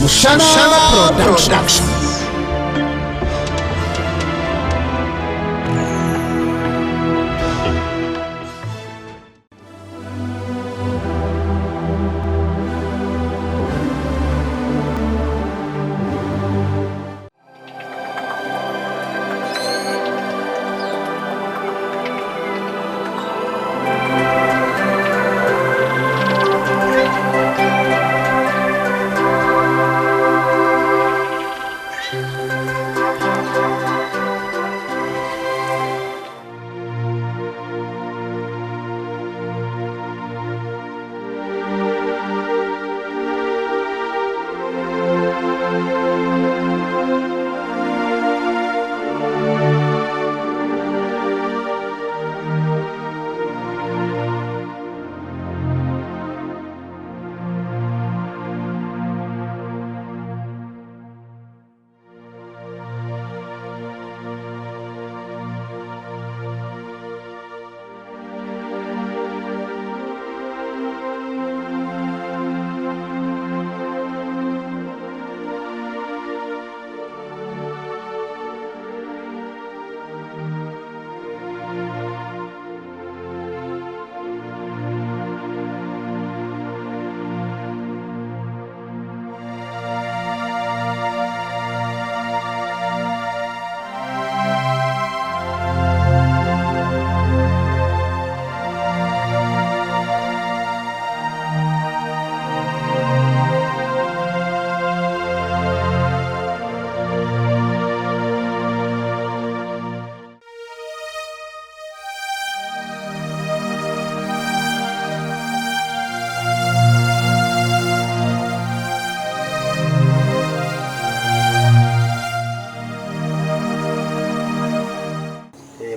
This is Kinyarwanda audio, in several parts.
Mushana Production.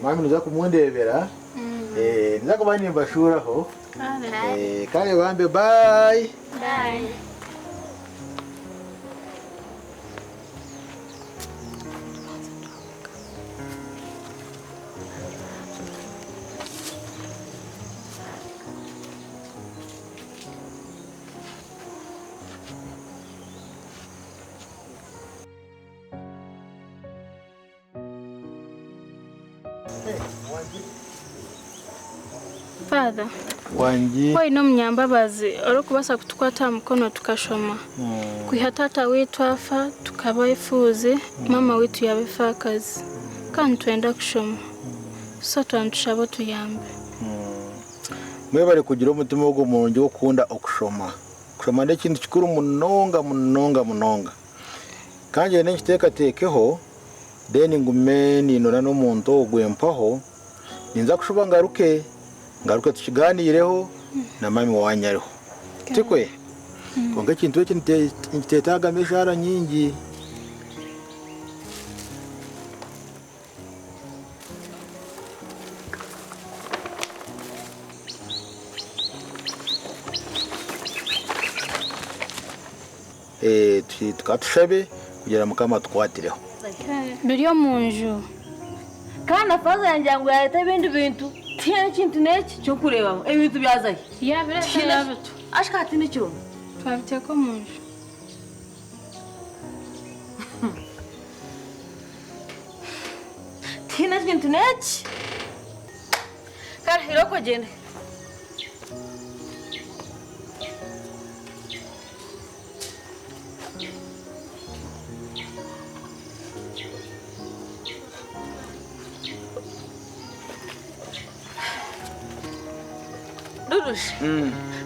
Mami nuza kumundebera nza kubani mbashuraho kale wambe bye bye. Father, wanji why no mnyambabazi olokubasa kutukwata mukono tukashoma kwihatata wetu afa tukabayifuze mama wetu yabefa akazi kandi twenda kushoma so twantushabo tuyambe mwe bari kugira umutima wo gumunje wo kunda okushoma kushoma ndekintu kikuru munonga kanje n'ekiteka tekeho deni ngumeni nora no muntu ogwempaho ninza kushuba ngaruke tukiganireho na mami wanyariho tikwe konga kintu ekitetaga meshara nyingi tukatushabe kugira mukama twatireho biriyo munju kana faza yanjangu yahita ibindi bintu tiye kintu neki cyo kureba ibintu byazaye yabiratu ashikati n'ikiro twabiteko munju tiye kintu neki kare hiroko gende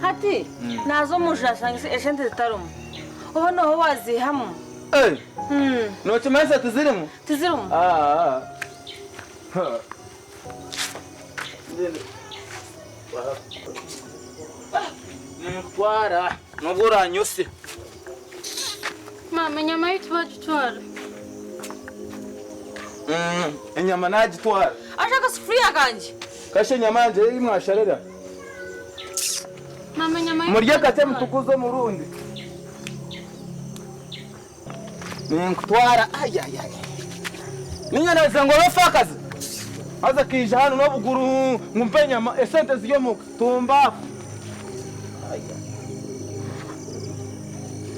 hati nazo mujasanga eshente zitarumu ubu noho wazihamu nokimasa tuzirimu nimutwara nubwo uranyuse mama nyama yitu bagitwara inyama nagitwara ashaka sufuriya kanje kashe nyama yanje imwasharira mama nyama murya kate mutukuzo murundi ninkutwara ninyana zango bafakaza aza kija hano no buguru ngumpenya esente ziyo mu tumba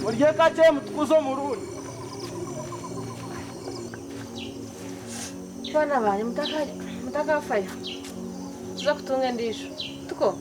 urye kake mutukuzo murundi bana banye mutakafayo tuza kutunga ndisho tuko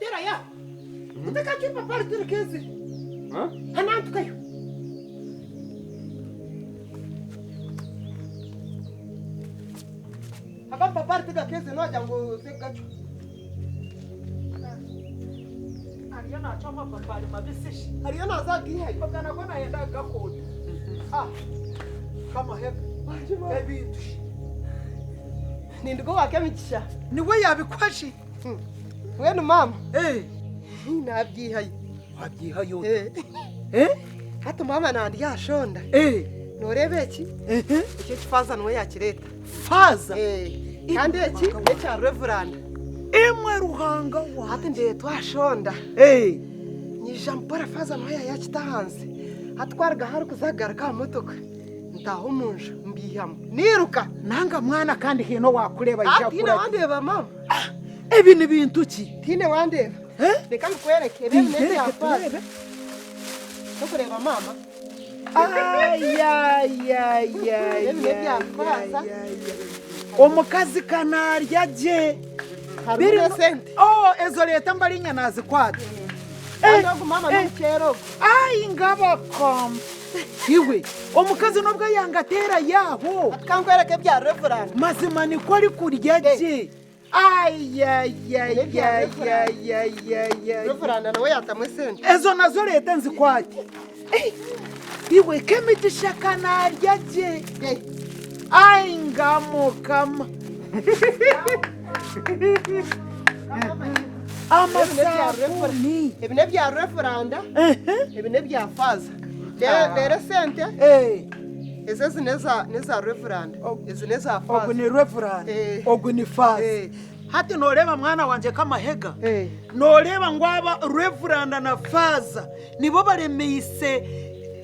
Tera ya. Utaka kipa pale turekeze. Hanantu kayo. Hapa papa turekeze no jango sekacho. Ariana chama papa mabisishi. Ariana zagi hai bagana kona yenda gakodi. Kama heka. Ebi. Nindigo wakemicisha. Niwe yabikwashi. Wenu mama. Nabyihaye. Wabyihaye yote. Hata mama nandi yashonda. Norebe iki? Icyo kifaza nwe yakireta. Faza? Kandi iki echa reverend. Emwe ruhanga wa. Hata ndiye twashonda. Nyijampora faza nwe yakitahanze. Hatwarga hari kuzagara ka motoka. Ntaho munje mbihamo. Niruka nanga mwana kandi hino wakureba ijya kure. Ati wandeba mama. Ebi ni bintu ki? Tine wandeba. Reka mukwereke rebe neze yafaza. Tukureba mama. Omukazi kanarya je. Biri sente. Ezo leta mbali nyanazi kwati. Ndogo mama n'umukero. Ngaba kom. Iwe omukazi nobwa yangatera yaho. Atkangwereke bya reverend. Mazima ni kwali kurya je. Reverend nawe yatamwe sente. Ezo nazo leta nzikwati. Iwe kemigisha kanarya je. Ngamukama. Amasafuni. Ebine bya referanda. Ebine bya faza. Lere sente. Eze neza referanda. Eze neza faza. Oguni referanda. Oguni faza. Hati noreba mwana wanje kama hega. Noreba ngwaba referanda na faza. Nibo baremeyise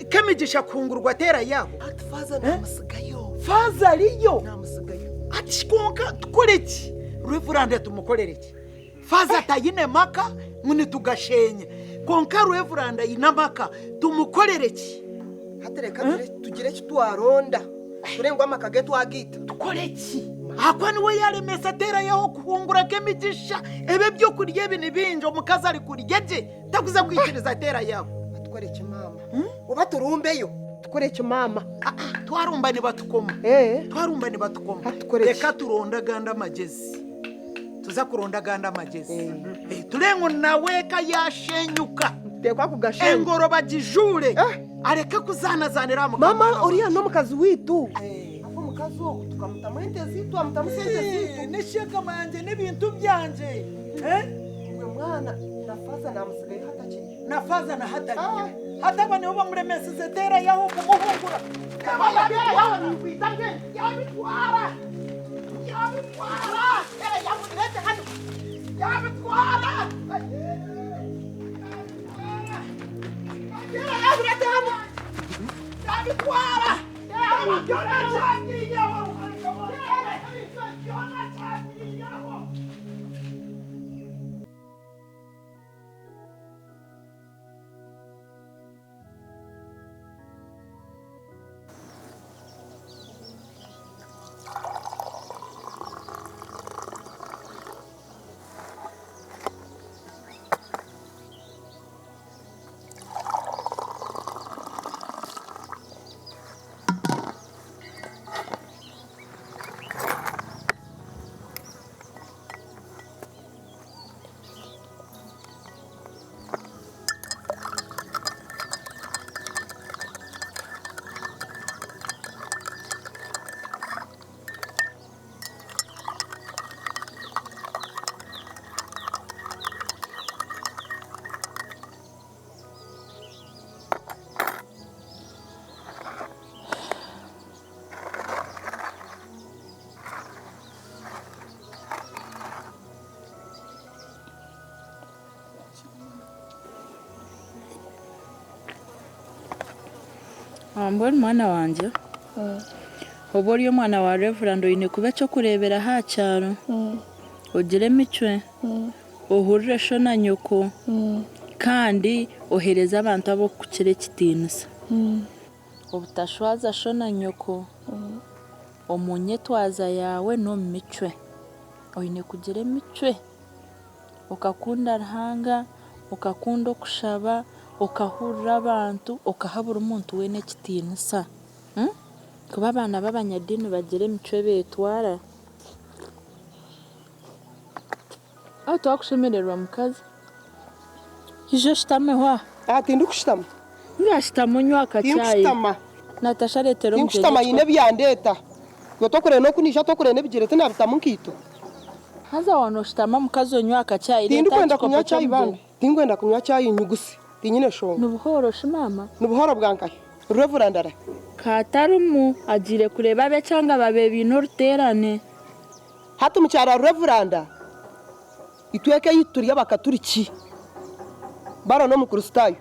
kemigisha kungurwa tera yabo. Ati faza namusigayo. Faza ariyo. Namusigayo. Ati shikonka tukoreki. Referanda tumukorereki. Faza tayine maka muni tugashenye. Konka referanda yinamaka tumukorereki. Hatereka tugire kitwaronda. Turengwa makage twagita. Tukoreki. Akwani we yale mesatera yaho kuhungura kemigisha ebe byo kurya ibintu binjo mukaza ari kuryeje takuza kwikiriza tera yaho. Atwereke mama. Uba turumbeyo. Tukoreke mama. Twarumba ni batukoma. Twarumba ni batukoma. Reka turonda ganda magezi. Tuza kuronda ganda magezi. Turengo naweka yashenyuka. Tekwa kugashenye. Engoro bagijure. Areka kuzanazanira mama uriya no mukazi witu. mukazo tukamutamu entezi twamutamu sentezi nishaka manje n'ibintu byanje we mwana nafaza namusigaye hatakiri nafaza na hatari hataba niho bamuremeseze tera yaho kumuhungura Mbona mwana wanje ubu uriyo mwana wa Reverend oyine kuba cyo kurebera ha cyaro ugire micwe uhurire sho na nyoko kandi ohereza abantu abo ku Ekitinisa ubutashwaza sho na nyoko omunyetwaza yawe no micwe oyine kugire micwe ukakunda Ruhanga ukakunda kushaba ukahurira abantu ukahabura umuntu we n'Ekitinisa kuba abana b'abanyadini bagire micwe betwara aho twakushemererwa mukazi ijo shitameho tindi kushitama ngashitamo nywa akacayi Natasha retero mjeje kushitama yine byandeta yo tokore no kunisha tokore ne bigirete nabitamu nkito haza wano shitama mukazi onywa akacayi tindi kwenda kunywa cyayi bande tindi kwenda kunywa cyayi nyugusi tinyine shonga nubuhoro shimama nubuhoro bwankaye Reverend ara katarumu agire kureba be cyanga babe bintu ruterane hatu mucyara Reverend itweke yituriye bakaturiki baro no mukuristayo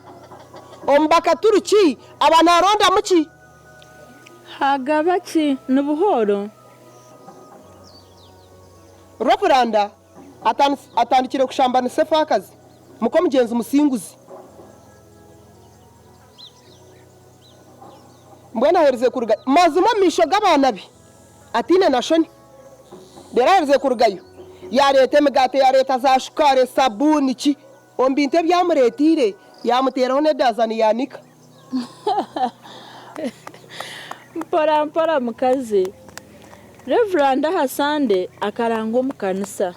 ombakaturiki abana aronda muki hagabaki nubuhoro Reverend atandikire kushambana sefakazi muko mugenzi musinguzi mbwena hereze kuruga mazuma misho g'abana bi atine nashoni dera hereze kurugayo ya leta emigate ya leta za shukare sabuni ki ombinte byamuretire yamuteraho ne dazani yanika mpora mukazi Reverend Hasande akarango mukanisa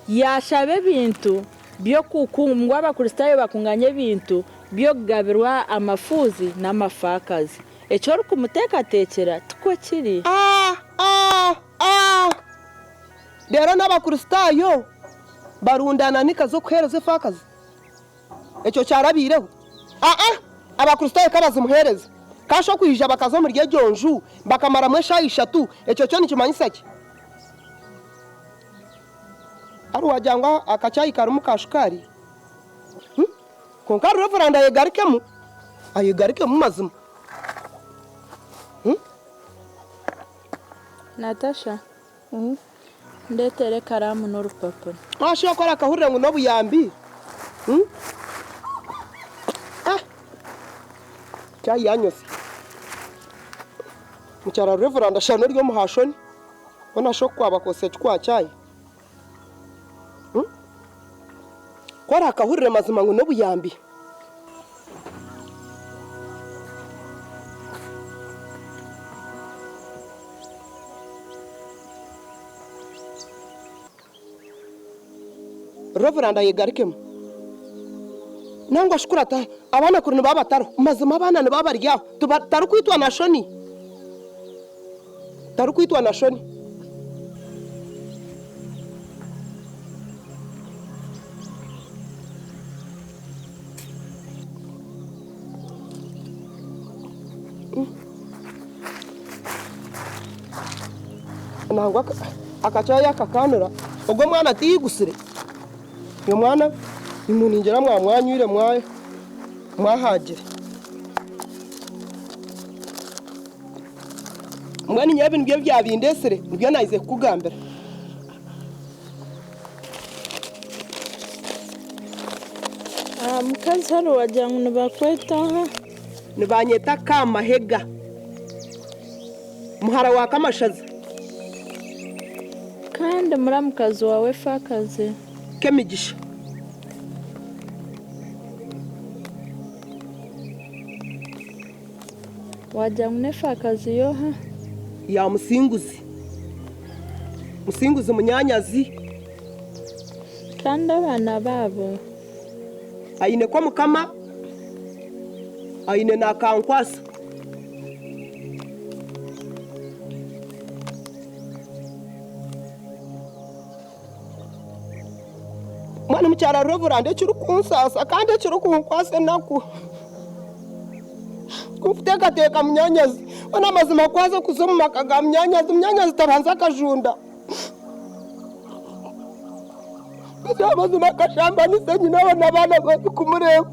yashabe bintu byo kukungwa abakristayo bakunganye bintu byo gabirwa amafuzi n'amafakazi echo uri kumutekatekera tuko kiri dero n'abakristayo barundana nikazo kuhereza fakazi echo cyarabireho abakristayo kabazi muhereza kasho kwija bakazo muri ryejonju bakamara mwesha 3 echo cyo nikimanyisaki ari wajangwa akacayi karumu kashukari konka Reverend ayegarikemu mazima Natasha ndetere karamu n'urupapuro ashyo kora kahurira ngo nobuyambi cyayi yanyose mucyara Reverend ashano ryo muhashoni bona sho kwaba kose kwa cyayi kora kahurira mazima ngo nobuyambi Reverend ayegarikemu nangwa shukurata abana kuri babataro mazima abana babaryaho tubataro kwitwa nashoni tarukwitwa na shoni nangwa akachaya kakanura ubwo mwana atiyigusire uyu mwana nimuningera mwamwanyure mwahagire mwana nyabintu byo byabindesere nibyo nayize kugambira mukazi hano wagira ngo nibakwetaho nibanyeta Kamahega muhara wa Kamashaza kandi muramukazi wawe fakazi Kemigisha wagira ngo nefakazi yoha ya Musinguzi Munyanyazi kandi abana babo ayine kwa Mukama ayine na Kankwasa mwana mucyara Reverend cyuru kunsasa kandi cyuru kunkwase naku kufutekateka Munyanyazi wana mazima kwaza kuzoma kaga Munyanyazi tabanza akajunda Bisa mazima kashamba nisenyi nawe nabana bari kumureba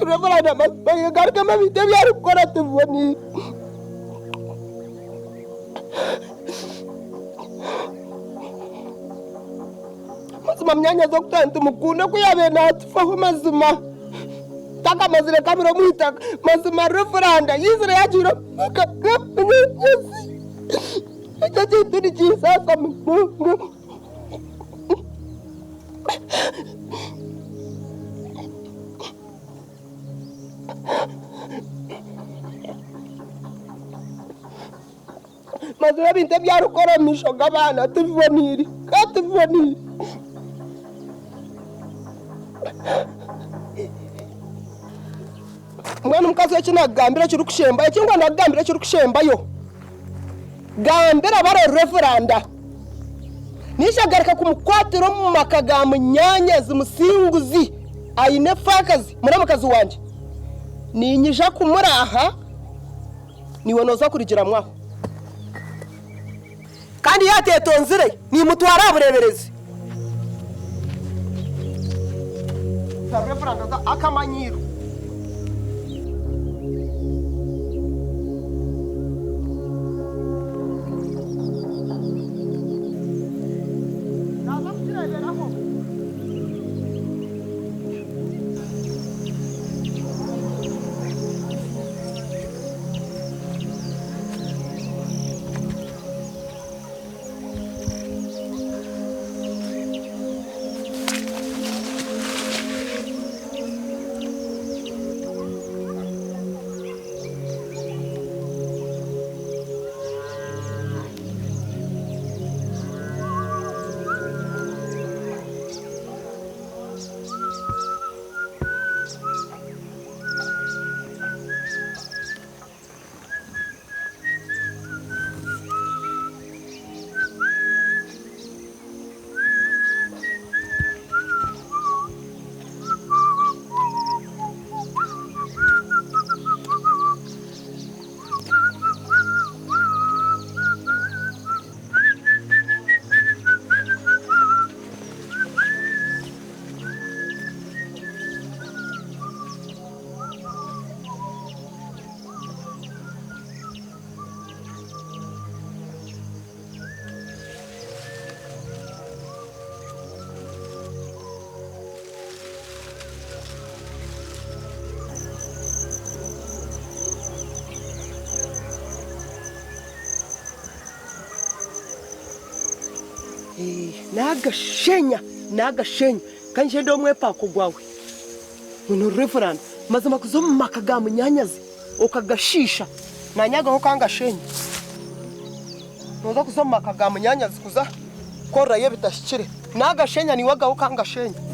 Reverend amazima garika mabite byari gukora tuboni mazima Munyanyazi okutanta mukunda kuyabe natufaho mazima taka mazire kamiro muita mazima Reverend yizire yajira Munyanyazi Jadi itu dijisa sama Mungu. Mazura binte byarukora mishoga bana tuboniri katuboniri. Mwana mukazi wacu nagambira cyo rukushemba cyangwa nagambira cyo rukushemba yo. Gambira bare Reverend nishagarika kumukwatiro mu makaga Munyanyazi Musinguzi ayine fakazi muramukazi wanje ninyija kumuraha niwe noza kurigira mwaho kandi yatetonzire ni mutwara abureberezi Reverend akamanyiru nagashenya kanje ndo mwepa kugwawe uno Reverend mazima kuzoma makaga Munyanyazi okagashisha nanyaga ho kangashenya noza kuzoma makaga Munyanyazi kuza kora ye bitashikire nagashenya ni waga ho kangashenya